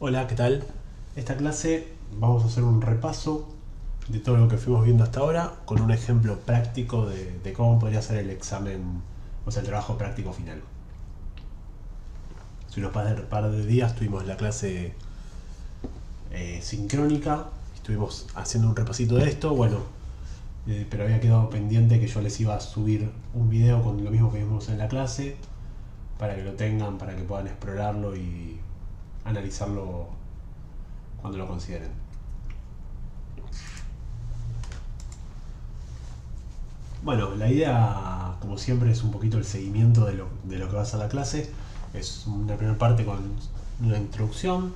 Hola, ¿qué tal? Esta clase vamos a hacer un repaso de todo lo que fuimos viendo hasta ahora con un ejemplo práctico de cómo podría ser el examen, o sea, el trabajo práctico final. Hace unos par de días tuvimos la clase sincrónica, estuvimos haciendo un repasito de esto, bueno, pero había quedado pendiente que yo les iba a subir un video con lo mismo que vimos en la clase para que lo tengan, para que puedan explorarlo y analizarlo cuando lo consideren. Bueno, la idea, como siempre, es un poquito el seguimiento de lo que va a ser la clase. Es una primera parte con una introducción,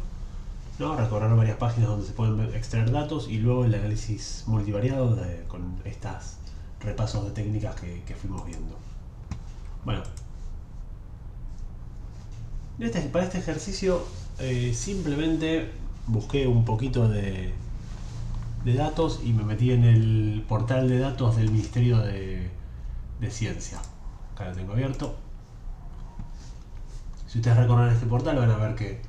¿no? Recorrer varias páginas donde se pueden extraer datos y luego el análisis multivariado con estos repasos de técnicas que fuimos viendo. Bueno, para este ejercicio simplemente busqué un poquito de datos y me metí en el portal de datos del Ministerio de Ciencia. Acá lo tengo abierto. Si ustedes recorren este portal van a ver que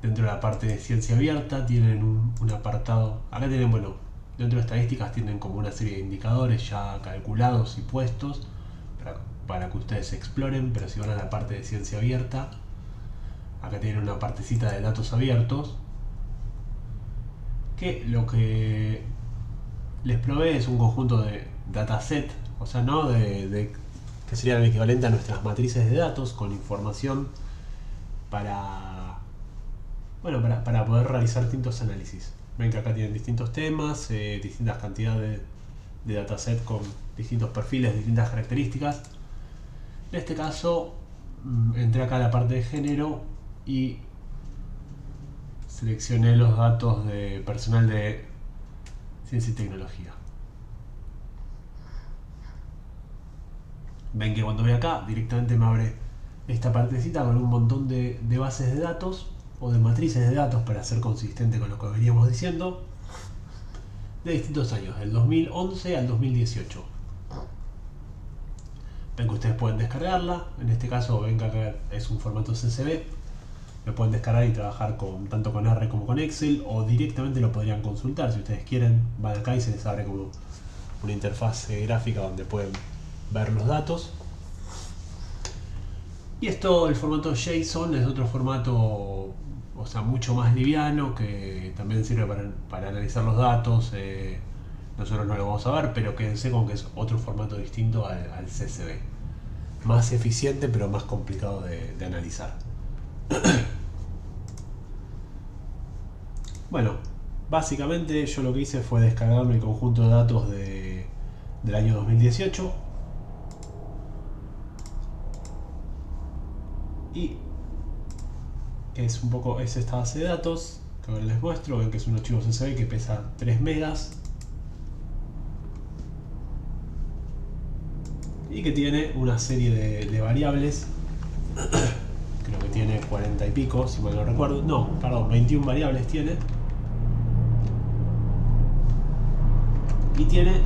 dentro de la parte de ciencia abierta tienen un apartado. Acá tienen, bueno, dentro de estadísticas tienen como una serie de indicadores ya calculados y puestos para que ustedes exploren, pero si van a la parte de ciencia abierta, acá tienen una partecita de datos abiertos que lo que les provee es un conjunto de dataset, o sea, ¿no? Que sería el equivalente a nuestras matrices de datos con información para, bueno, para poder realizar distintos análisis. Ven que acá tienen distintos temas, distintas cantidades de dataset con distintos perfiles, distintas características. En este caso, entré acá a la parte de género y seleccioné los datos de personal de ciencia y tecnología. Ven que cuando voy acá, directamente me abre esta partecita con un montón de bases de datos o de matrices de datos para ser consistente con lo que veníamos diciendo, de distintos años, del 2011 al 2018. Ven que ustedes pueden descargarla, en este caso ven que acá es un formato CSV, lo pueden descargar y trabajar tanto con R como con Excel, o directamente lo podrían consultar si ustedes quieren. Van acá y se les abre como una interfaz gráfica donde pueden ver los datos. Y esto, el formato JSON, es otro formato, o sea, mucho más liviano, que también sirve para analizar los datos. Nosotros no lo vamos a ver, pero quédense con que es otro formato distinto al CSV. Más eficiente, pero más complicado de analizar. Bueno, básicamente yo lo que hice fue descargarme el conjunto de datos del año 2018 y es esta base de datos que ahora les muestro. Ven que es un archivo CSV que pesa 3 megas y que tiene una serie de variables. Creo que tiene 40 y pico, si mal no recuerdo. No, perdón, 21 variables tiene. Y tiene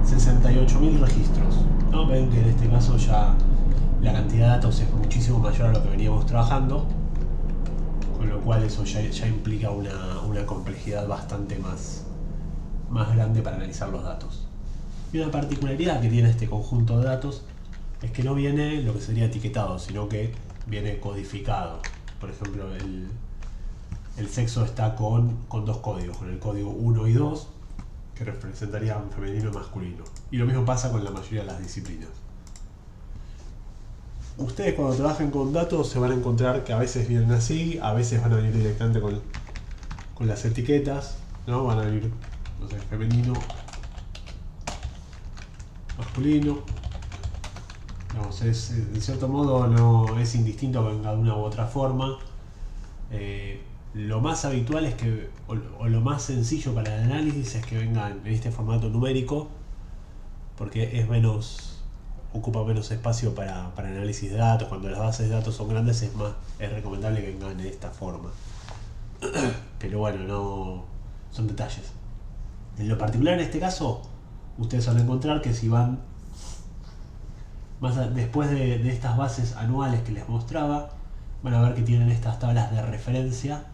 68.000 registros, ¿no? Ven que en este caso ya la cantidad de datos es muchísimo mayor a lo que veníamos trabajando, con lo cual eso ya implica una complejidad bastante más grande para analizar los datos. Y una particularidad que tiene este conjunto de datos es que no viene lo que sería etiquetado, sino que viene codificado. Por ejemplo, el sexo está con dos códigos, con el código 1 y 2, que representarían femenino y masculino. Y lo mismo pasa con la mayoría de las disciplinas. Ustedes cuando trabajen con datos se van a encontrar que a veces vienen así, a veces van a venir directamente con las etiquetas, ¿no? Van a venir, no sé, femenino, masculino. Digamos, en cierto modo no es indistinto que venga de una u otra forma. Lo más habitual es que, o lo más sencillo para el análisis es que vengan en este formato numérico, porque ocupa menos espacio para análisis de datos. Cuando las bases de datos son grandes es recomendable que vengan de esta forma. Pero bueno, no son detalles. En lo particular, en este caso, ustedes van a encontrar que si van después de estas bases anuales que les mostraba, van a ver que tienen estas tablas de referencia.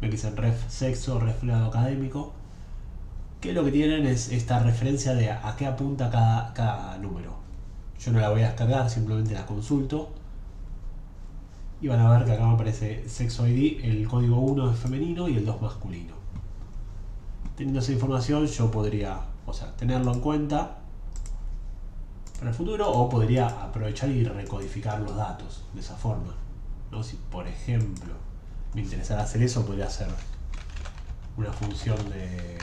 Ven que dicen ref sexo, ref grado académico. Que lo que tienen es esta referencia de a qué apunta cada número. Yo no la voy a descargar, simplemente la consulto. Y van a ver que acá me aparece sexo ID, el código 1 es femenino y el 2 masculino. Teniendo esa información yo podría, tenerlo en cuenta para el futuro, o podría aprovechar y recodificar los datos de esa forma, ¿no? Si por ejemplo me interesara hacer eso, podría hacer una función de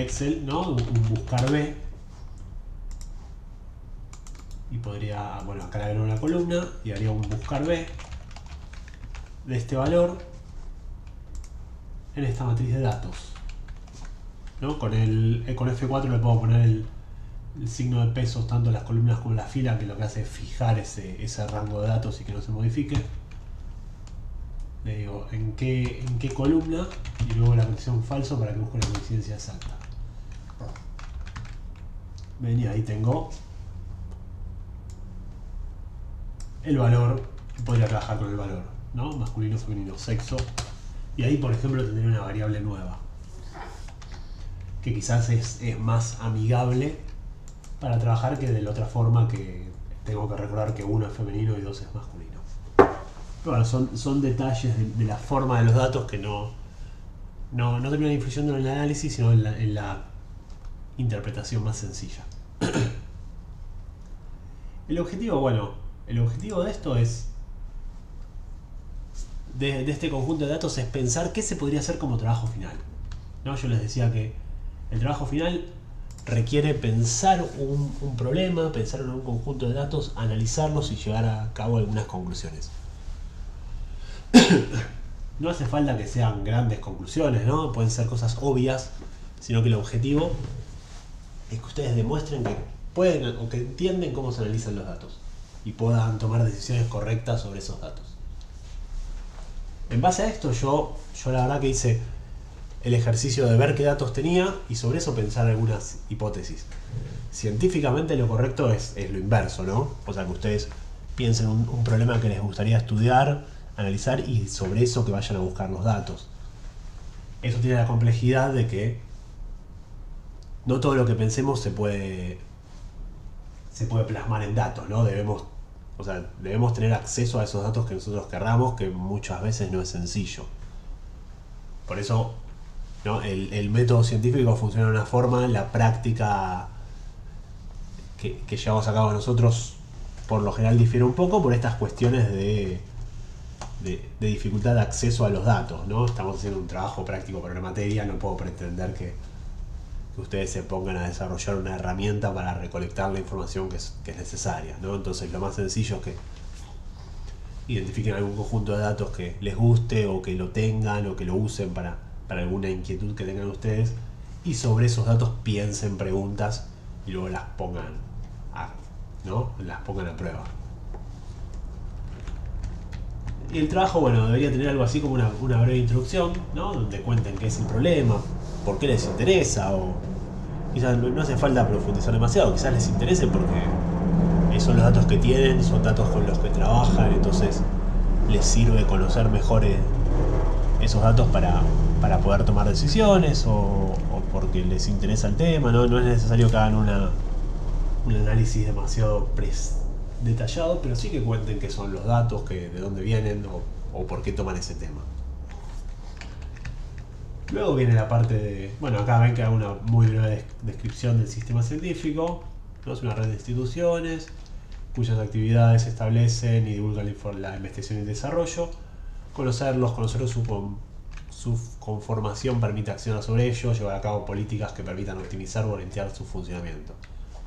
Excel, ¿no? Un buscar B, y podría, acá le agrego una columna y haría un buscar B de este valor en esta matriz de datos, ¿no? Con F4 le puedo poner el signo de pesos tanto en las columnas como en la fila, que lo que hace es fijar ese rango de datos y que no se modifique. Le digo en qué columna y luego la condición falso para que busque la coincidencia exacta. Ven, y ahí tengo el valor, podría trabajar con el valor, ¿no? Masculino, femenino, sexo. Y ahí, por ejemplo, tendría una variable nueva, que quizás es más amigable para trabajar que de la otra forma, que tengo que recordar que 1 es femenino y 2 es masculino. Pero bueno, son detalles de la forma de los datos que no terminan influyendo en el análisis, sino en la interpretación más sencilla. El objetivo de esto es, de este conjunto de datos, es pensar qué se podría hacer como trabajo final, ¿no? Yo les decía que el trabajo final requiere pensar un problema, pensar en un conjunto de datos, analizarlos y llevar a cabo algunas conclusiones. No hace falta que sean grandes conclusiones, ¿no? Pueden ser cosas obvias, sino que el objetivo es que ustedes demuestren que pueden o que entienden cómo se analizan los datos y puedan tomar decisiones correctas sobre esos datos. En base a esto, yo la verdad que hice el ejercicio de ver qué datos tenía y sobre eso pensar algunas hipótesis. Científicamente lo correcto es lo inverso, ¿no? O sea, que ustedes piensen un problema que les gustaría estudiar, analizar, y sobre eso que vayan a buscar los datos. Eso tiene la complejidad de que no todo lo que pensemos se puede plasmar en datos, ¿no? Debemos tener acceso a esos datos que nosotros querramos, que muchas veces no es sencillo. Por eso, ¿no? El método científico funciona de una forma, la práctica que llevamos a cabo nosotros por lo general difiere un poco por estas cuestiones de dificultad de acceso a los datos, ¿no? Estamos haciendo un trabajo práctico para una materia, no puedo pretender que ustedes se pongan a desarrollar una herramienta para recolectar la información que es necesaria, ¿no? Entonces lo más sencillo es que identifiquen algún conjunto de datos que les guste o que lo tengan o que lo usen para alguna inquietud que tengan ustedes, y sobre esos datos piensen preguntas y luego las pongan a prueba. Y el trabajo, debería tener algo así como una breve introducción, ¿no? Donde cuenten qué es el problema, por qué les interesa, o quizás no hace falta profundizar demasiado, quizás les interese porque son los datos que tienen, son datos con los que trabajan, entonces les sirve conocer mejor esos datos para poder tomar decisiones, o porque les interesa el tema, ¿no? No es necesario que hagan un análisis demasiado detallado, pero sí que cuenten qué son los datos, de dónde vienen o por qué toman ese tema. Luego viene la parte de... acá ven que hago una muy breve descripción del sistema científico, ¿no? Es una red de instituciones cuyas actividades establecen y divulgan la investigación y desarrollo. Conocer su conformación permite accionar sobre ellos, llevar a cabo políticas que permitan optimizar o orientar su funcionamiento.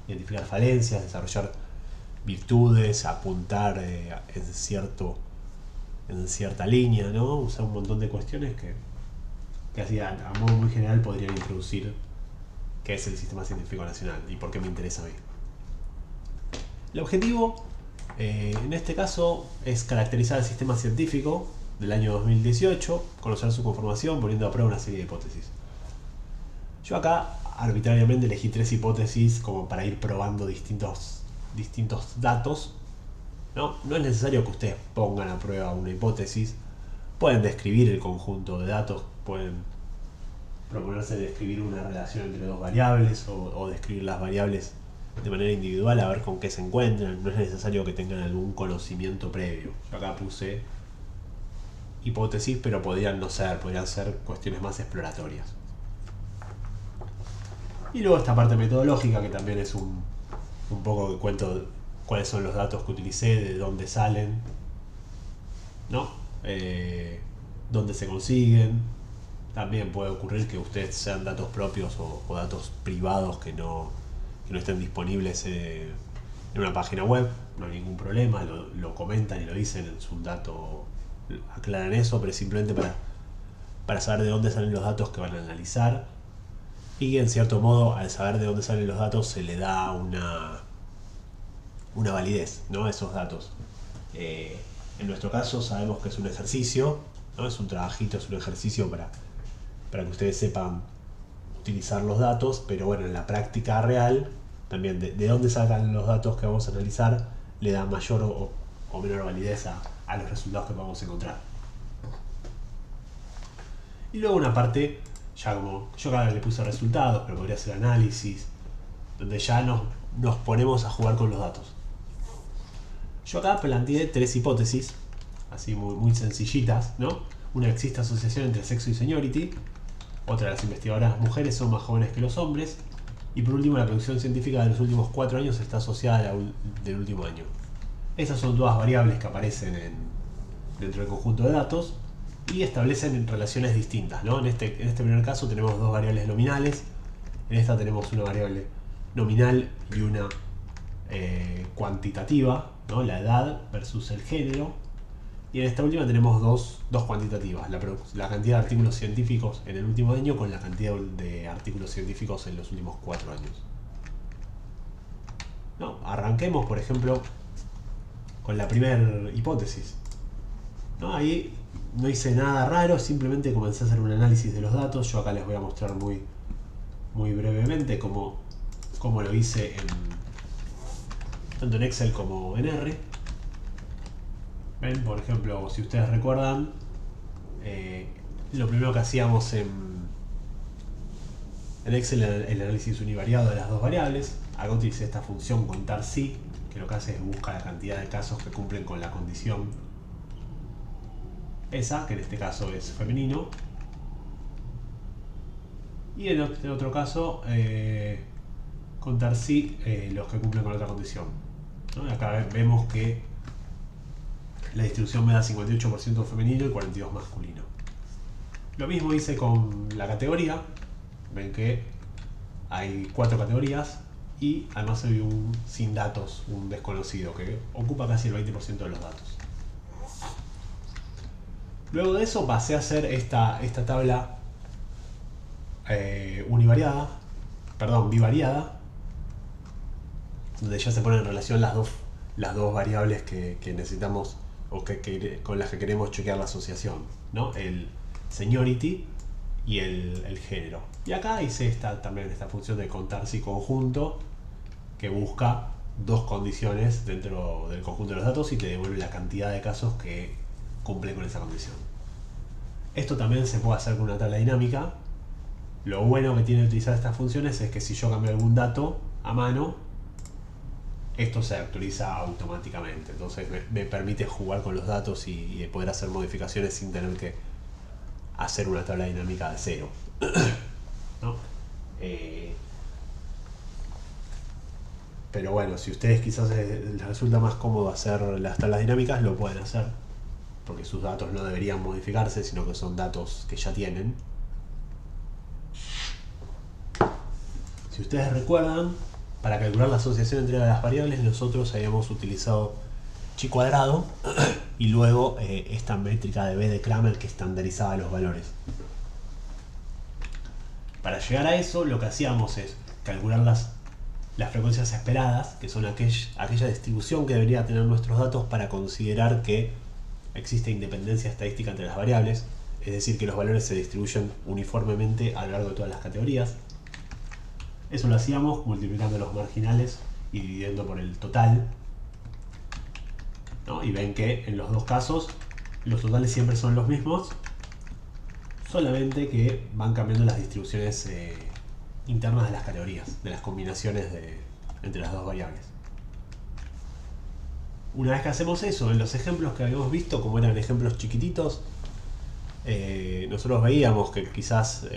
Identificar falencias, desarrollar virtudes, apuntar en cierta línea, ¿no? Usar un montón de cuestiones que así a modo muy general podrían introducir qué es el Sistema Científico Nacional y por qué me interesa a mí. El objetivo en este caso es caracterizar el sistema científico del año 2018, conocer su conformación, poniendo a prueba una serie de hipótesis. Yo acá arbitrariamente elegí 3 hipótesis como para ir probando distintos datos ¿no? No es necesario que ustedes pongan a prueba una hipótesis. Pueden describir el conjunto de datos, pueden proponerse describir una relación entre dos variables o describir las variables de manera individual a ver con qué se encuentran. No es necesario que tengan algún conocimiento previo. Yo acá puse hipótesis, pero podrían ser cuestiones más exploratorias. Y luego esta parte metodológica, que también es un poco que cuento cuáles son los datos que utilicé, de dónde salen, ¿no? Dónde se consiguen. También puede ocurrir que ustedes sean datos propios o datos privados que no estén disponibles en una página web. No hay ningún problema, lo comentan y lo dicen en su dato, aclaran eso, pero simplemente para saber de dónde salen los datos que van a analizar. Y en cierto modo, al saber de dónde salen los datos, se le da una validez, ¿no? A esos datos. En nuestro caso sabemos que es un ejercicio, ¿no? Es un trabajito, es un ejercicio para que ustedes sepan utilizar los datos, pero bueno, en la práctica real, también de dónde sacan los datos que vamos a analizar, le da mayor o menor validez a los resultados que vamos a encontrar. Y luego una parte, ya como yo acá le puse resultados, pero podría ser análisis, donde ya nos ponemos a jugar con los datos. Yo acá planteé 3 hipótesis, así muy sencillitas, ¿no? Una, existe asociación entre sexo y seniority. Otra, las investigadoras mujeres son más jóvenes que los hombres. Y por último, la producción científica de los últimos 4 años está asociada a la del último año. Estas son todas variables que aparecen dentro del conjunto de datos y establecen relaciones distintas, ¿no? En este primer caso tenemos 2 variables nominales. En esta tenemos una variable nominal y una cuantitativa, ¿no? La edad versus el género. Y en esta última tenemos dos cuantitativas, la cantidad de artículos científicos en el último año con la cantidad de artículos científicos en los últimos 4 años. No, arranquemos, por ejemplo, con la primera hipótesis. ¿No? Ahí no hice nada raro, simplemente comencé a hacer un análisis de los datos. Yo acá les voy a mostrar muy brevemente cómo lo hice tanto en Excel como en R. ¿Ven? Por ejemplo, si ustedes recuerdan, lo primero que hacíamos en Excel era el análisis univariado de las 2 variables. Acá utilicé esta función contar si, que lo que hace es buscar la cantidad de casos que cumplen con la condición esa, que en este caso es femenino. Y en otro caso, contar si los que cumplen con otra condición, ¿no? Acá vemos que la distribución me da 58% femenino y 42% masculino. Lo mismo hice con la categoría. Ven que hay 4 categorías y además hay un sin datos, un desconocido, que ocupa casi el 20% de los datos. Luego de eso pasé a hacer esta tabla bivariada, donde ya se ponen en relación las dos variables que necesitamos o con las que queremos chequear la asociación, ¿no? El seniority y el género. Y acá hice también esta función de contar si conjunto, que busca 2 condiciones dentro del conjunto de los datos y te devuelve la cantidad de casos que cumplen con esa condición. Esto también se puede hacer con una tabla dinámica. Lo bueno que tiene utilizar estas funciones es que si yo cambio algún dato a mano, esto se actualiza automáticamente. Entonces me permite jugar con los datos y poder hacer modificaciones sin tener que hacer una tabla dinámica de cero. ¿No? Pero bueno, si a ustedes quizás les resulta más cómodo hacer las tablas dinámicas, lo pueden hacer, porque sus datos no deberían modificarse, sino que son datos que ya tienen. Si ustedes recuerdan, para calcular la asociación entre las variables, nosotros habíamos utilizado chi cuadrado y luego esta métrica de B de Kramer que estandarizaba los valores. Para llegar a eso, lo que hacíamos es calcular las frecuencias esperadas, que son aquella distribución que debería tener nuestros datos para considerar que existe independencia estadística entre las variables, es decir, que los valores se distribuyen uniformemente a lo largo de todas las categorías. Eso lo hacíamos multiplicando los marginales y dividiendo por el total. ¿no? Y ven que en los dos casos los totales siempre son los mismos, solamente que van cambiando las distribuciones internas de las categorías, de las combinaciones entre las dos variables. Una vez que hacemos eso, en los ejemplos que habíamos visto, como eran ejemplos chiquititos, nosotros veíamos que quizás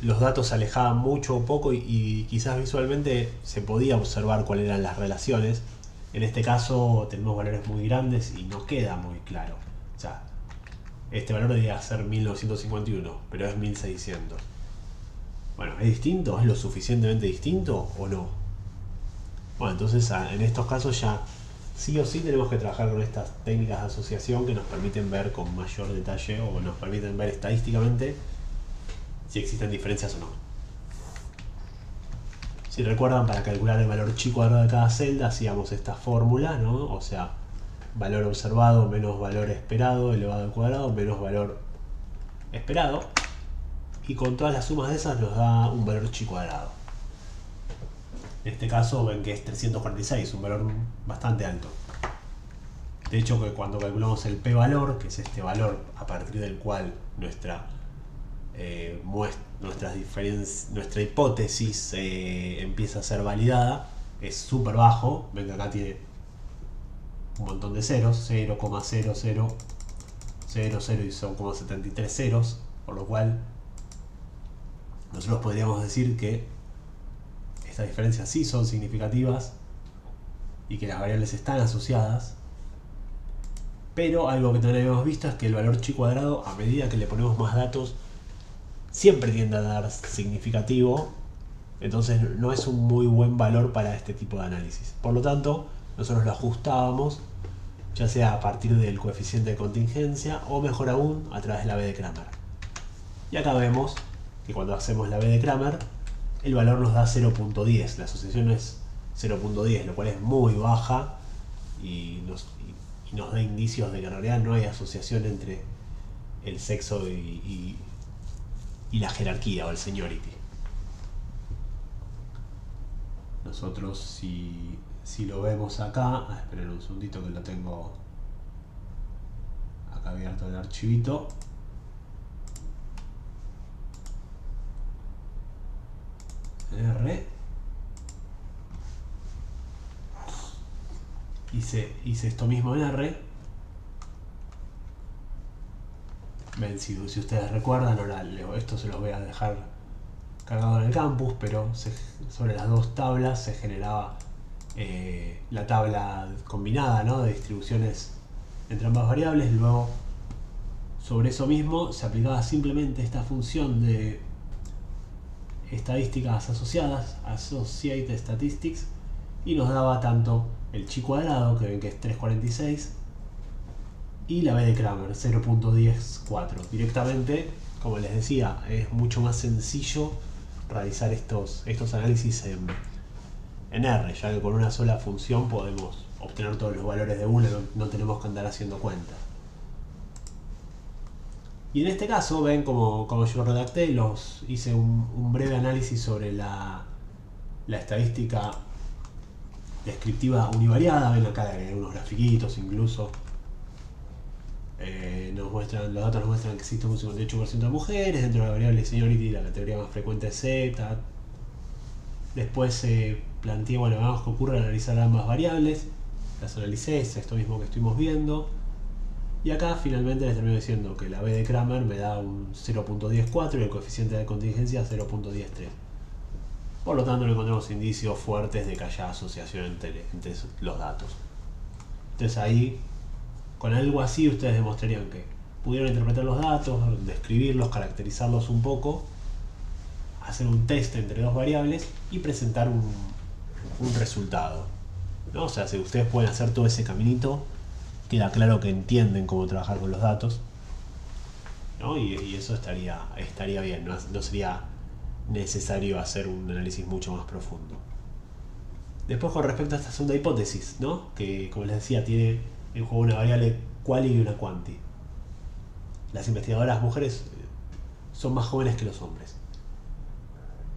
los datos se alejaban mucho o poco y quizás visualmente se podía observar cuáles eran las relaciones. En este caso tenemos valores muy grandes y no queda muy claro. O sea, este valor debería ser 1951, pero es 1600. Bueno, ¿es distinto? ¿Es lo suficientemente distinto o no? Bueno, entonces en estos casos ya sí o sí tenemos que trabajar con estas técnicas de asociación que nos permiten ver con mayor detalle o nos permiten ver estadísticamente si existen diferencias o no. Si recuerdan, para calcular el valor chi cuadrado de cada celda hacíamos esta fórmula, ¿no? O sea, valor observado menos valor esperado elevado al cuadrado menos valor esperado, y con todas las sumas de esas nos da un valor chi cuadrado. En este caso ven que es 346, un valor bastante alto. De hecho, que cuando calculamos el p-valor, que es este valor a partir del cual nuestra hipótesis empieza a ser validada, es súper bajo. Ven que acá tiene un montón de ceros, 0,0000 y son como 73 ceros, por lo cual nosotros podríamos decir que estas diferencias sí son significativas y que las variables están asociadas. Pero algo que también habíamos visto es que el valor chi cuadrado, a medida que le ponemos más datos, siempre tiende a dar significativo. Entonces no es un muy buen valor para este tipo de análisis. Por lo tanto, nosotros lo ajustábamos, ya sea a partir del coeficiente de contingencia o mejor aún a través de la B de Kramer. Y acá vemos que cuando hacemos la B de Kramer, el valor nos da 0.10. La asociación es 0.10, lo cual es muy baja y nos da indicios de que en realidad no hay asociación entre el sexo y la jerarquía o el seniority. Nosotros si lo vemos acá, esperen un segundito que lo tengo acá abierto el archivito. R. Hice esto mismo en R. Ven, si ustedes recuerdan, ahora esto se los voy a dejar cargado en el campus, pero sobre las dos tablas se generaba la tabla combinada, ¿no?, de distribuciones entre ambas variables. Luego sobre eso mismo se aplicaba simplemente esta función de estadísticas asociadas, Associated Statistics, y nos daba tanto el chi cuadrado, que ven que es 346, y la B de Kramer, 0.104. Directamente, como les decía, es mucho más sencillo realizar estos análisis en R, ya que con una sola función podemos obtener todos los valores de una, no tenemos que andar haciendo cuentas. Y en este caso, ven como yo redacté, hice un breve análisis sobre la estadística descriptiva univariada. Ven acá hay unos grafiquitos incluso. Los datos nos muestran que existe un 58% de mujeres dentro de la variable seniority, la categoría más frecuente es Z. Después se plantea, bueno, vamos que ocurre al analizar ambas variables. Las analicé, es esto mismo que estuvimos viendo. Y acá finalmente les termino diciendo que la B de Kramer me da un 0.104 y el coeficiente de contingencia 0.103. Por lo tanto no encontramos indicios fuertes de que haya asociación entre los datos. Entonces ahí, con algo así, ustedes demostrarían que pudieron interpretar los datos, describirlos, caracterizarlos un poco, hacer un test entre dos variables y presentar un resultado, ¿no? O sea, si ustedes pueden hacer todo ese caminito, queda claro que entienden cómo trabajar con los datos, ¿no? Y eso estaría bien, no sería necesario hacer un análisis mucho más profundo. Después, con respecto a esta segunda hipótesis, ¿no?, que como les decía tiene en juego una variable quali y una quanti. Las investigadoras mujeres son más jóvenes que los hombres.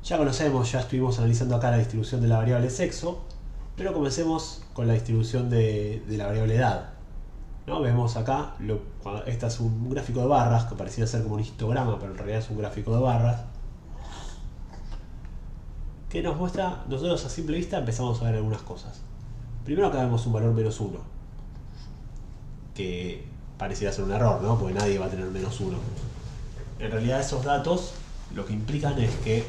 Ya conocemos, ya estuvimos analizando acá la distribución de la variable sexo, Pero comencemos con la distribución de la variable edad, ¿no? Vemos acá, este es un gráfico de barras que parecía ser como un histograma, pero en realidad es un gráfico de barras que nos muestra, nosotros a simple vista empezamos a ver algunas cosas. Primero acá vemos un valor -1, que pareciera ser un error, ¿no? Porque nadie va a tener -1. En realidad esos datos lo que implican es que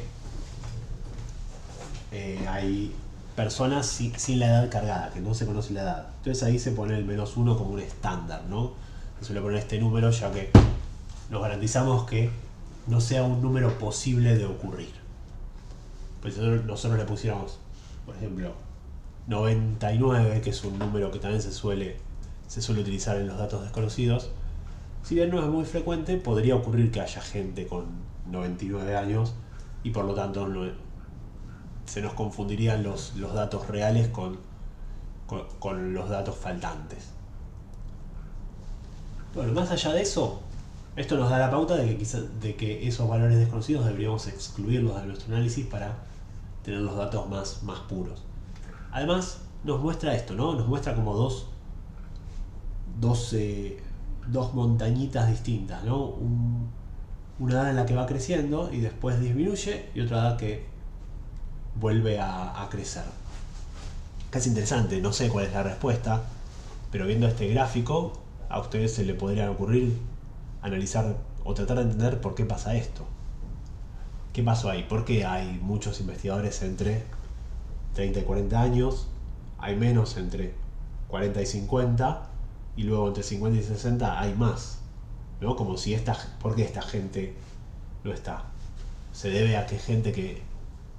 hay personas sin la edad cargada, que no se conoce la edad. Entonces ahí se pone el -1 como un estándar, ¿no? Se suele poner este número ya que nos garantizamos que no sea un número posible de ocurrir. Pues si nosotros le pusiéramos, por ejemplo, 99, que es un número que también se suele utilizar en los datos desconocidos, si bien no es muy frecuente, podría ocurrir que haya gente con 99 años y por lo tanto se nos confundirían los datos reales con los datos faltantes. Bueno, más allá de eso, esto nos da la pauta de que esos valores desconocidos deberíamos excluirlos de nuestro análisis para tener los datos más puros. Además, nos muestra esto, ¿no? Nos muestra como dos montañitas distintas, ¿no? Una edad en la que va creciendo y después disminuye, y otra edad que vuelve a crecer. Casi interesante, no sé cuál es la respuesta, pero viendo este gráfico, a ustedes se le podría ocurrir analizar o tratar de entender por qué pasa esto. ¿Qué pasó ahí? ¿Por qué hay muchos investigadores entre 30 y 40 años? Hay menos entre 40 y 50, y luego entre 50 y 60 hay más, ¿no? Como si ¿por qué esta gente no está? ¿Se debe a que gente que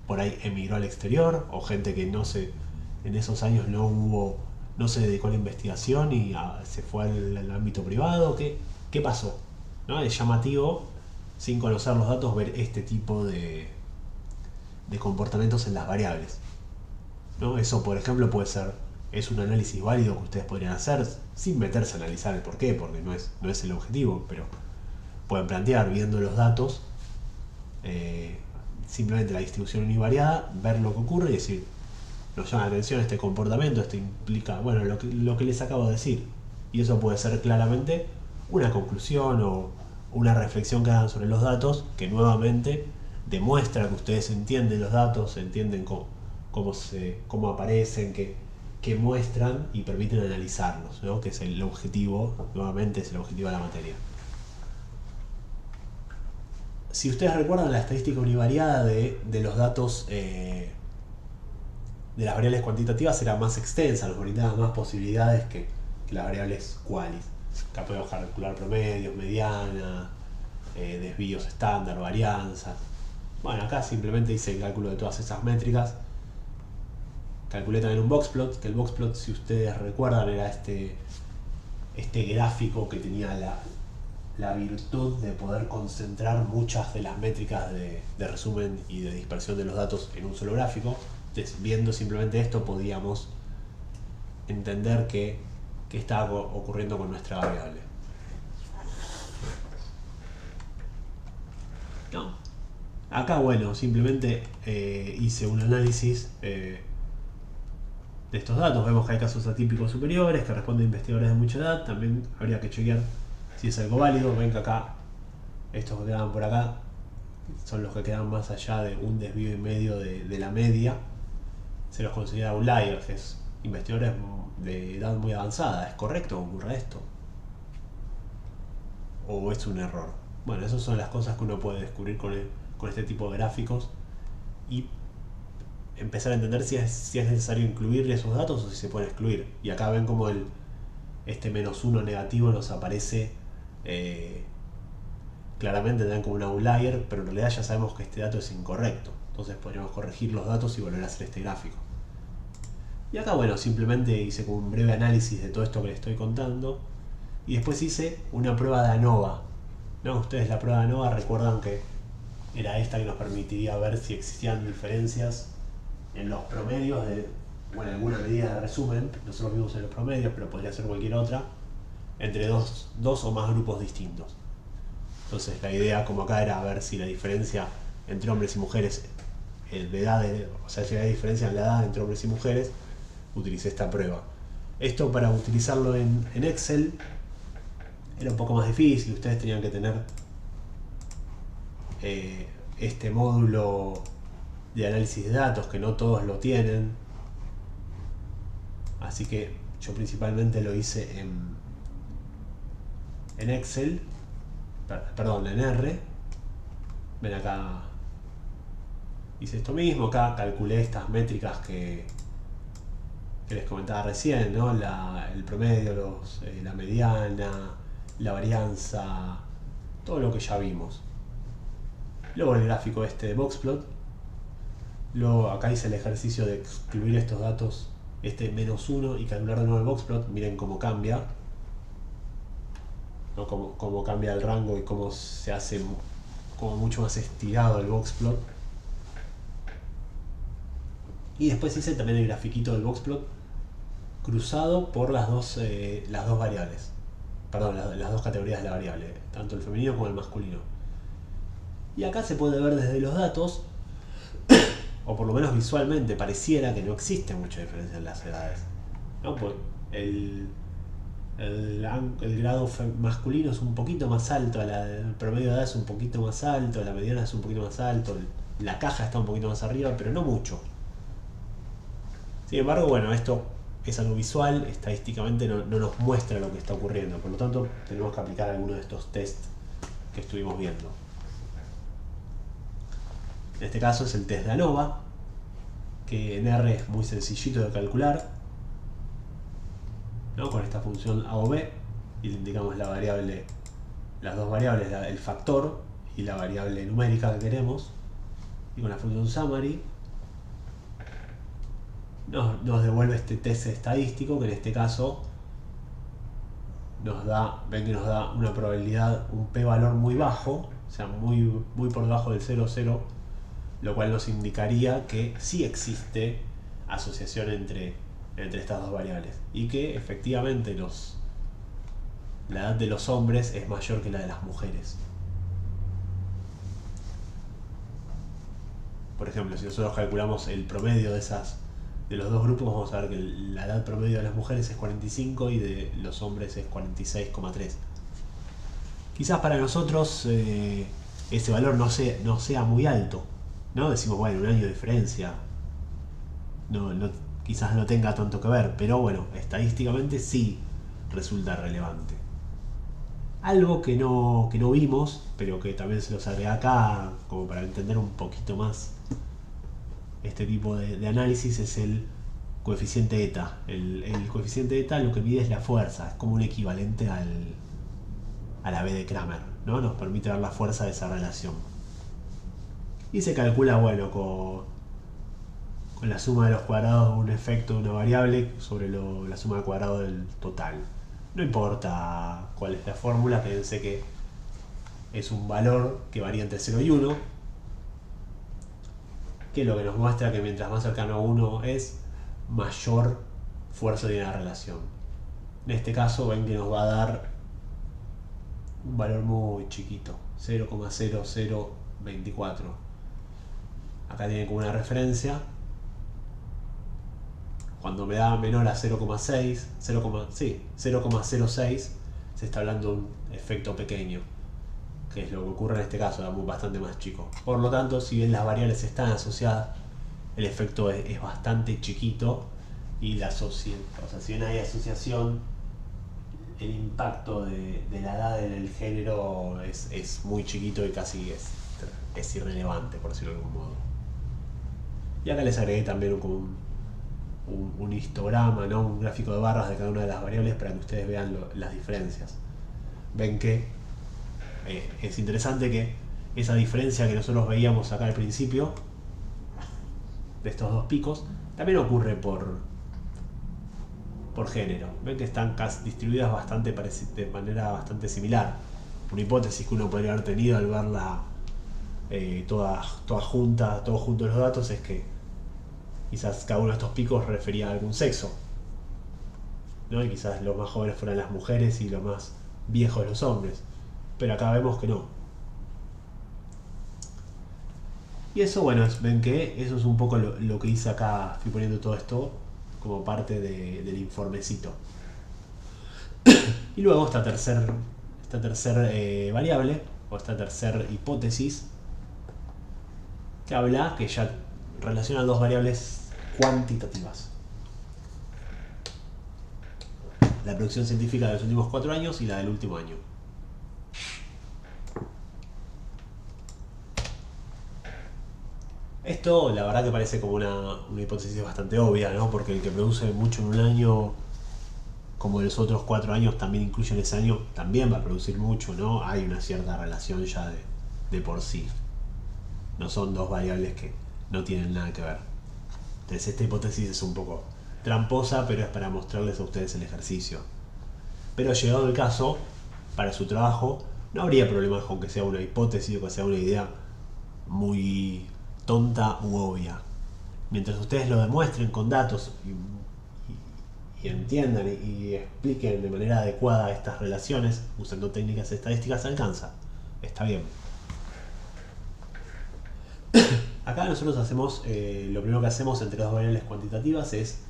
por ahí emigró al exterior, o gente que en esos años no se dedicó a la investigación y se fue al ámbito privado? ¿Qué pasó? ¿No? Es llamativo, sin conocer los datos, ver este tipo de comportamientos en las variables, ¿no? Eso, por ejemplo, es un análisis válido que ustedes podrían hacer sin meterse a analizar el porqué, porque no es el objetivo, pero pueden plantear, viendo los datos, simplemente la distribución univariada, ver lo que ocurre y decir, nos llama la atención este comportamiento, esto implica, bueno, lo que les acabo de decir. Y eso puede ser claramente una conclusión o una reflexión que hagan sobre los datos, que nuevamente demuestra que ustedes entienden los datos, entienden cómo aparecen, que muestran y permiten analizarlos, ¿no? Que es el objetivo, nuevamente es el objetivo de la materia. Si ustedes recuerdan, la estadística univariada de los datos de las variables cuantitativas era más extensa, nos brindaba más posibilidades que las variables qualis. Acá podemos calcular promedios, medianas, desvíos estándar, varianzas. Bueno, acá simplemente hice el cálculo de todas esas métricas. Calculé también un boxplot, que el boxplot, si ustedes recuerdan, era este gráfico que tenía la virtud de poder concentrar muchas de las métricas de resumen y de dispersión de los datos en un solo gráfico. Entonces, viendo simplemente esto, podíamos entender qué estaba ocurriendo con nuestra variable. No. Acá, bueno, simplemente hice un análisis de estos datos. Vemos que hay casos atípicos superiores que responden a investigadores de mucha edad. También habría que chequear si es algo válido. Ven que acá, estos que quedan por acá, son los que quedan más allá de un desvío y medio de la media. Se los considera outliers, que es investigadores de edad muy avanzada. ¿Es correcto que ocurra esto? ¿O es un error? Bueno, esas son las cosas que uno puede descubrir con este tipo de gráficos y empezar a entender si es necesario incluir esos datos o si se pueden excluir. Y acá ven como este -1 negativo nos aparece claramente, dan como un outlier, pero en realidad ya sabemos que este dato es incorrecto. Entonces podríamos corregir los datos y volver a hacer este gráfico. Y acá, bueno, simplemente hice como un breve análisis de todo esto que les estoy contando. Y después hice una prueba de ANOVA, ¿no? Ustedes la prueba de ANOVA recuerdan que era esta que nos permitiría ver si existían diferencias en los promedios en alguna medida de resumen. Nosotros vimos en los promedios, pero podría ser cualquier otra, entre dos o más grupos distintos. Entonces la idea, como acá, era ver si la diferencia entre hombres y mujeres de edad, o sea, si hay diferencia en la edad entre hombres y mujeres, utilicé esta prueba. Esto para utilizarlo en Excel era un poco más difícil, ustedes tenían que tener este módulo de análisis de datos, que no todos lo tienen. Así que yo principalmente lo hice en Excel, perdón, en R. Ven acá, hice esto mismo, acá calculé estas métricas que les comentaba recién, ¿no? El promedio, la mediana, la varianza, todo lo que ya vimos. Luego el gráfico este de Boxplot. Luego acá hice el ejercicio de excluir estos datos, este -1, y calcular de nuevo el Boxplot. Miren cómo cambia, ¿no? Cómo cambia el rango y cómo se hace como mucho más estirado el Boxplot. Y después hice también el grafiquito del Boxplot cruzado por las dos variables. Perdón, las dos categorías de la variable, tanto el femenino como el masculino. Y acá se puede ver desde los datos, o por lo menos visualmente, pareciera que no existe mucha diferencia en las edades, ¿no? Pues el grado masculino es un poquito más alto, el promedio de edad es un poquito más alto, la mediana es un poquito más alto, la caja está un poquito más arriba, pero no mucho. Sin embargo, bueno, esto es algo visual, estadísticamente no nos muestra lo que está ocurriendo, por lo tanto tenemos que aplicar alguno de estos tests que estuvimos viendo. En este caso es el test de ANOVA, que en R es muy sencillito de calcular, ¿no? Con esta función A o B, y le indicamos la variable, las dos variables, el factor y la variable numérica que queremos, y con la función summary nos devuelve este test estadístico, que en este caso ven que nos da una probabilidad, un p-valor muy bajo, o sea, muy por debajo del 0,0, lo cual nos indicaría que sí existe asociación entre estas dos variables, y que efectivamente la edad de los hombres es mayor que la de las mujeres. Por ejemplo, si nosotros calculamos el promedio de los dos grupos, vamos a ver que la edad promedio de las mujeres es 45 y de los hombres es 46,3. Quizás para nosotros ese valor no sea muy alto, ¿no? Decimos, bueno, un año de diferencia quizás no tenga tanto que ver, pero bueno, estadísticamente sí resulta relevante. Algo que no vimos, pero que también se los agregué acá como para entender un poquito más este tipo de análisis, es el coeficiente eta. El coeficiente eta lo que mide es la fuerza, es como un equivalente a la B de Kramer, ¿no? Nos permite ver la fuerza de esa relación. Y se calcula, bueno, con la suma de los cuadrados de un efecto de una variable sobre la suma de cuadrado del total. No importa cuál es la fórmula, fíjense que es un valor que varía entre 0 y 1, que es lo que nos muestra que mientras más cercano a 1 es, mayor fuerza tiene la relación. En este caso ven que nos va a dar un valor muy chiquito, 0,0024. Acá tiene como una referencia. Cuando me da menor a 0,06, se está hablando de un efecto pequeño, que es lo que ocurre en este caso, era bastante más chico. Por lo tanto, si bien las variables están asociadas, el efecto es bastante chiquito, y si bien hay asociación, el impacto de la edad en el género es muy chiquito y casi es irrelevante, por decirlo de algún modo. Y acá les agregué también como un histograma, ¿no? Un gráfico de barras de cada una de las variables para que ustedes vean las diferencias. Ven que es interesante que esa diferencia que nosotros veíamos acá al principio, de estos dos picos, también ocurre por género. Ven que están distribuidas de manera bastante similar. Una hipótesis que uno podría haber tenido al verla todos juntos los datos es que quizás cada uno de estos picos refería a algún sexo, ¿no? Y quizás los más jóvenes fueran las mujeres y los más viejos los hombres. Pero acá vemos que no. Y eso, bueno, ven que eso es un poco lo que hice acá. Estoy poniendo todo esto como parte del informecito. Y luego esta tercer variable, o esta tercer hipótesis, que habla, que ya relaciona dos variables cuantitativas: la producción científica de los últimos 4 años y la del último año. Esto la verdad que parece como una hipótesis bastante obvia, ¿no? Porque el que produce mucho en un año, como los otros 4 años también incluyen ese año, también va a producir mucho, ¿no? Hay una cierta relación ya de por sí. No son dos variables que no tienen nada que ver. Entonces esta hipótesis es un poco tramposa, pero es para mostrarles a ustedes el ejercicio. Pero llegado el caso, para su trabajo, no habría problemas con que sea una hipótesis o que sea una idea muy tonta u obvia. Mientras ustedes lo demuestren con datos y entiendan y expliquen de manera adecuada estas relaciones usando técnicas estadísticas, alcanza. Está bien. Acá nosotros hacemos, lo primero que hacemos entre dos variables cuantitativas es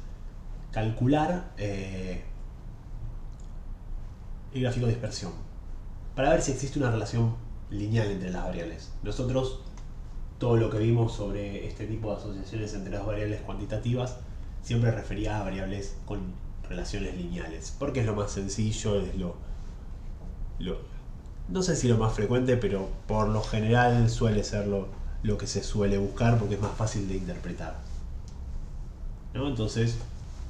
calcular el gráfico de dispersión para ver si existe una relación lineal entre las variables. Nosotros todo lo que vimos sobre este tipo de asociaciones entre las variables cuantitativas siempre refería a variables con relaciones lineales, porque es lo más sencillo, es no sé si lo más frecuente, pero por lo general suele ser lo que se suele buscar porque es más fácil de interpretar, ¿no? Entonces,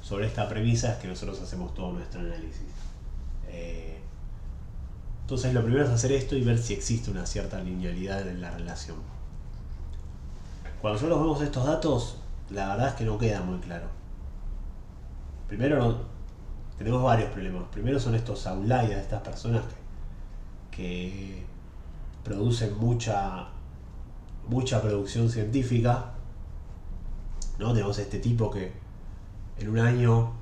sobre esta premisa es que nosotros hacemos todo nuestro análisis. Entonces lo primero es hacer esto y ver si existe una cierta linealidad en la relación. Cuando nosotros vemos estos datos, la verdad es que no queda muy claro. Primero, tenemos varios problemas. Primero son estos outliers, estas personas que producen mucha producción científica, ¿no? Tenemos este tipo que en un año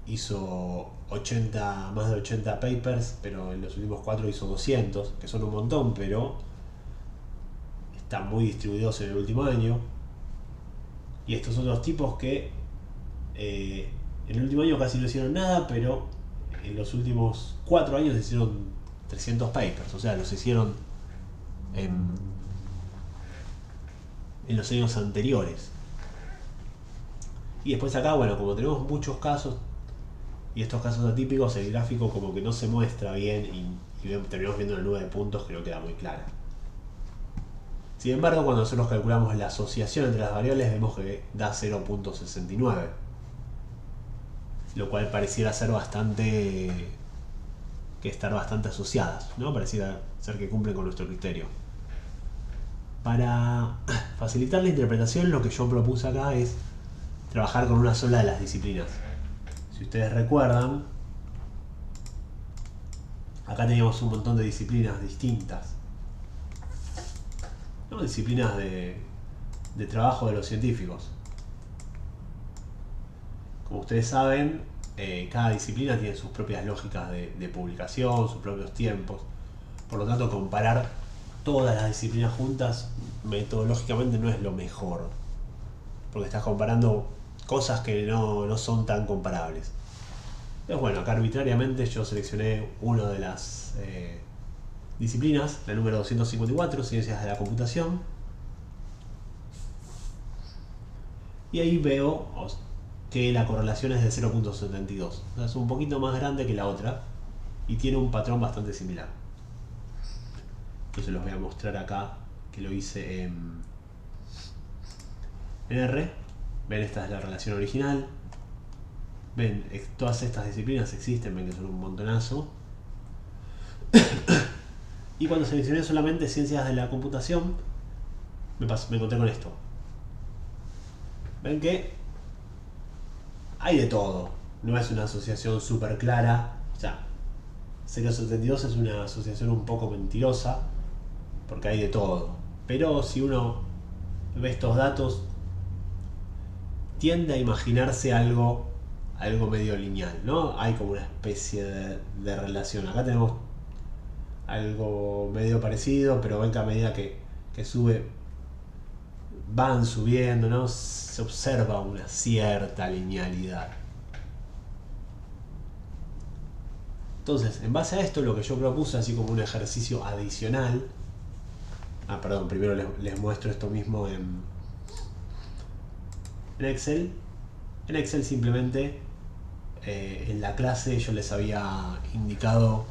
hizo más de 80 papers, pero en los últimos 4 hizo 200, que son un montón, pero están muy distribuidos en el último año. Y estos otros tipos que en el último año casi no hicieron nada, pero en los últimos 4 años hicieron 300 papers, o sea, los hicieron en los años anteriores. Y después acá, bueno, como tenemos muchos casos y estos casos atípicos, el gráfico como que no se muestra bien y terminamos viendo una nube de puntos que no queda muy clara. Sin embargo, cuando nosotros calculamos la asociación entre las variables, vemos que da 0.69, lo cual pareciera ser estar bastante asociadas, ¿no? Pareciera ser que cumplen con nuestro criterio. Para facilitar la interpretación, lo que yo propuse acá es trabajar con una sola de las disciplinas. Si ustedes recuerdan, acá teníamos un montón de disciplinas distintas, ¿no? Disciplinas de trabajo de los científicos. Como ustedes saben, cada disciplina tiene sus propias lógicas de publicación, sus propios tiempos. Por lo tanto, comparar todas las disciplinas juntas metodológicamente no es lo mejor, porque estás comparando cosas que no son tan comparables. Entonces, bueno, acá arbitrariamente yo seleccioné una de las disciplinas, la número 254, Ciencias de la Computación, y ahí veo que la correlación es de 0.72, o sea, es un poquito más grande que la otra y tiene un patrón bastante similar. Entonces los voy a mostrar acá, que lo hice en R. Ven, esta es la relación original. Ven, todas estas disciplinas existen, ven que son un montonazo. Y cuando seleccioné solamente Ciencias de la Computación, me encontré con esto. Ven que hay de todo, no es una asociación súper clara. O sea, 0.72 es una asociación un poco mentirosa, porque hay de todo. Pero si uno ve estos datos, tiende a imaginarse algo medio lineal, ¿no? Hay como una especie de relación. Acá tenemos algo medio parecido, pero ven que a medida que sube, van subiendo, ¿no? Se observa una cierta linealidad. Entonces, en base a esto, lo que yo propuse, así como un ejercicio adicional. Perdón, primero les muestro esto mismo en Excel. En Excel simplemente en la clase yo les había indicado,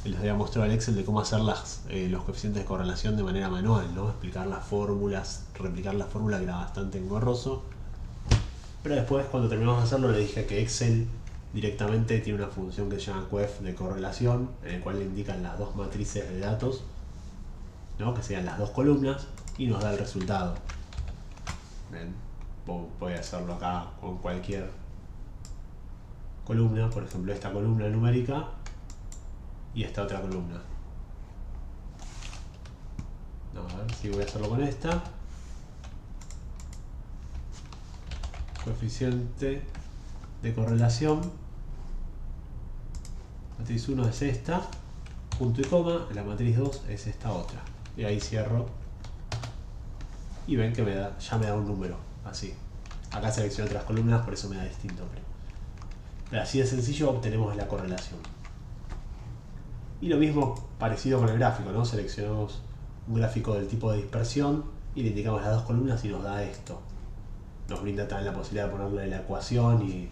les había mostrado el Excel de cómo hacer los coeficientes de correlación de manera manual, ¿no? Explicar las fórmulas, replicar la fórmula, que era bastante engorroso. Pero después, cuando terminamos de hacerlo, le dije que Excel directamente tiene una función que se llama coef de correlación, en el cual le indican las dos matrices de datos, ¿no? Que sean las dos columnas, y nos da el resultado. ¿Ven? Voy a hacerlo acá con cualquier columna, por ejemplo esta columna numérica y esta otra columna. No, a ver si voy a hacerlo con esta. Coeficiente de correlación. Matriz 1 es esta, punto y coma. La matriz 2 es esta otra. Y ahí cierro. Y ven que ya me da un número, así. Acá selecciono otras columnas, por eso me da distinto. Pero así de sencillo obtenemos la correlación. Y lo mismo parecido con el gráfico, ¿no? Seleccionamos un gráfico del tipo de dispersión y le indicamos las dos columnas y nos da esto. Nos brinda también la posibilidad de ponerle la ecuación y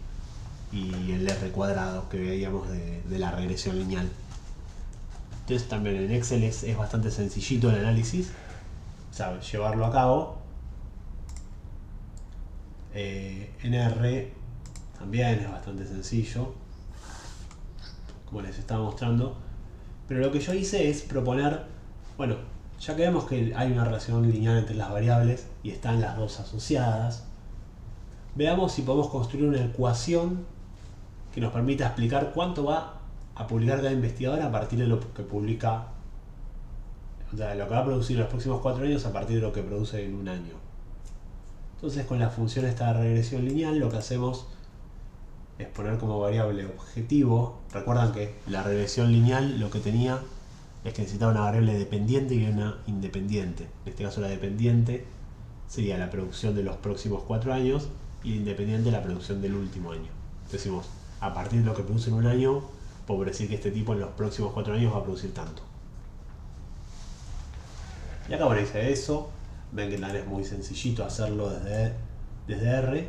el R cuadrado que veíamos de la regresión lineal. Entonces también en Excel es bastante sencillito el análisis, o sea, llevarlo a cabo. En R también es bastante sencillo, como les estaba mostrando. Pero lo que yo hice es proponer, bueno, ya que vemos que hay una relación lineal entre las variables y están las dos asociadas, veamos si podemos construir una ecuación que nos permita explicar cuánto va a publicar cada investigador a partir de lo que publica, o sea, lo que va a producir en los próximos 4 años a partir de lo que produce en un año. Entonces, con la función esta de regresión lineal, lo que hacemos es poner como variable objetivo. Recuerdan que la regresión lineal lo que tenía es que necesitaba una variable dependiente y una independiente. En este caso la dependiente sería la producción de los próximos 4 años y la independiente la producción del último año. Decimos, a partir de lo que produce en un año, puedo decir que este tipo en los próximos 4 años va a producir tanto. Y acá bueno, hice eso. Ven que también es muy sencillito hacerlo desde R.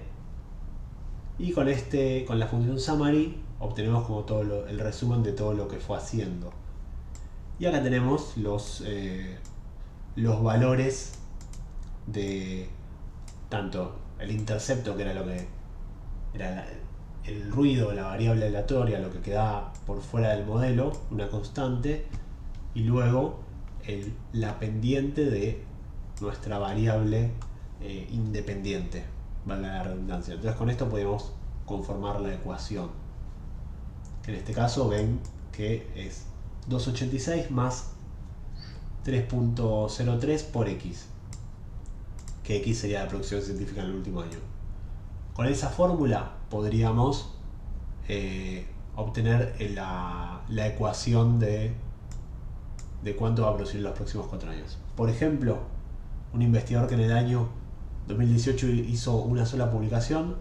Y con la función summary obtenemos como todo el resumen de todo lo que fue haciendo. Y acá tenemos los valores de tanto el intercepto, que era lo que era el ruido, la variable aleatoria, lo que quedaba por fuera del modelo, una constante, y luego la pendiente de nuestra variable independiente, valga la redundancia. Entonces con esto podemos conformar la ecuación. En este caso ven que es 286 más 3.03 por x, que x sería la producción científica en el último año. Con esa fórmula podríamos obtener la ecuación de cuánto va a producir en los próximos 4 años. Por ejemplo, un investigador que en el año 2018 hizo una sola publicación,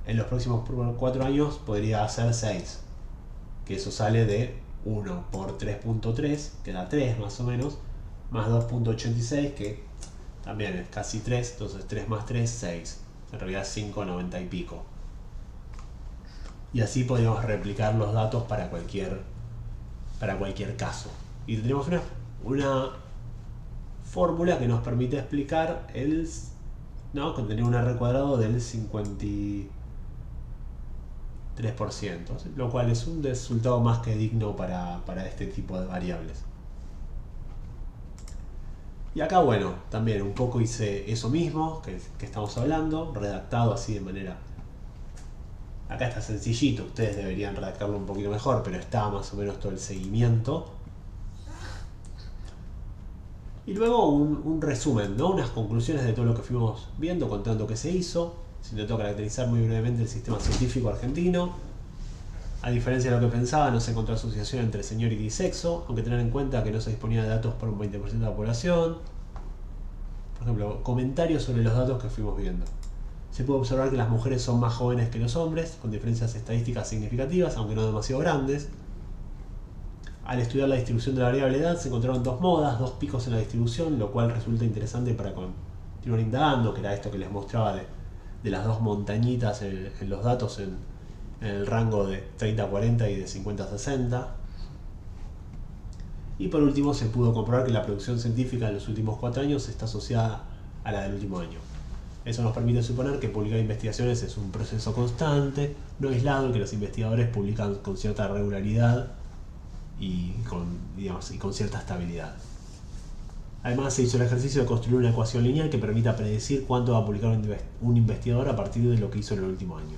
en los próximos 4 años podría hacer 6, que eso sale de 1 por 3.3, que da 3 más o menos, más 2.86, que también es casi 3, entonces 3 más 3, 6, en realidad 5,90 y pico. Y así podemos replicar los datos para cualquier caso. Y tendremos una fórmula que nos permite explicar tener un R cuadrado del 53%, lo cual es un resultado más que digno para este tipo de variables. Y acá, bueno, también un poco hice eso mismo que estamos hablando, redactado así de manera... Acá está sencillito, ustedes deberían redactarlo un poquito mejor, pero está más o menos todo el seguimiento. Y luego un resumen, ¿no? Unas conclusiones de todo lo que fuimos viendo, contando qué se hizo. Se intentó caracterizar muy brevemente el sistema científico argentino. A diferencia de lo que pensaba, no se encontró asociación entre seniority y sexo, aunque tener en cuenta que no se disponía de datos por un 20% de la población. Por ejemplo, comentarios sobre los datos que fuimos viendo. Se puede observar que las mujeres son más jóvenes que los hombres, con diferencias estadísticas significativas, aunque no demasiado grandes. Al estudiar la distribución de la variable edad se encontraron dos modas, dos picos en la distribución, lo cual resulta interesante para continuar indagando, que era esto que les mostraba de las dos montañitas en los datos en el rango de 30 a 40 y de 50 a 60. Y por último se pudo comprobar que la producción científica en los últimos 4 años está asociada a la del último año. Eso nos permite suponer que publicar investigaciones es un proceso constante, no aislado, y que los investigadores publican con cierta regularidad y con cierta estabilidad. Además se hizo el ejercicio de construir una ecuación lineal que permita predecir cuánto va a publicar un investigador a partir de lo que hizo en el último año.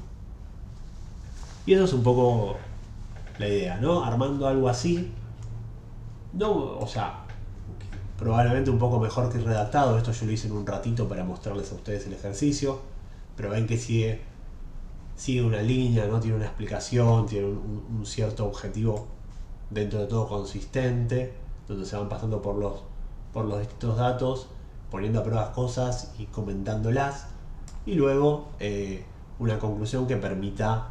Y eso es un poco la idea, ¿no? Armando algo así, probablemente un poco mejor que redactado. Esto yo lo hice en un ratito para mostrarles a ustedes el ejercicio, pero ven que sigue una línea, ¿no? Tiene una explicación, tiene un cierto objetivo dentro de todo consistente, donde se van pasando por los distintos datos, poniendo a prueba cosas y comentándolas, y luego una conclusión que permita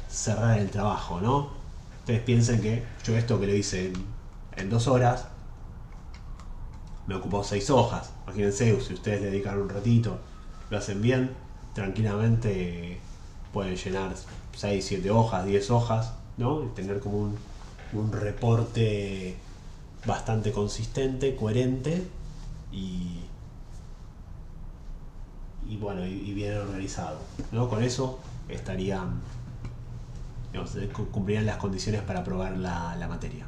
cerrar el trabajo, ¿no? Ustedes piensen que yo esto que lo hice en 2 horas me ocupó 6 hojas. Imagínense, si ustedes dedican un ratito, lo hacen bien, tranquilamente pueden llenar 6, 7 hojas, 10 hojas, ¿no? Y tener como un reporte bastante consistente, coherente y bien organizado, ¿no? Con eso cumplirían las condiciones para aprobar la materia.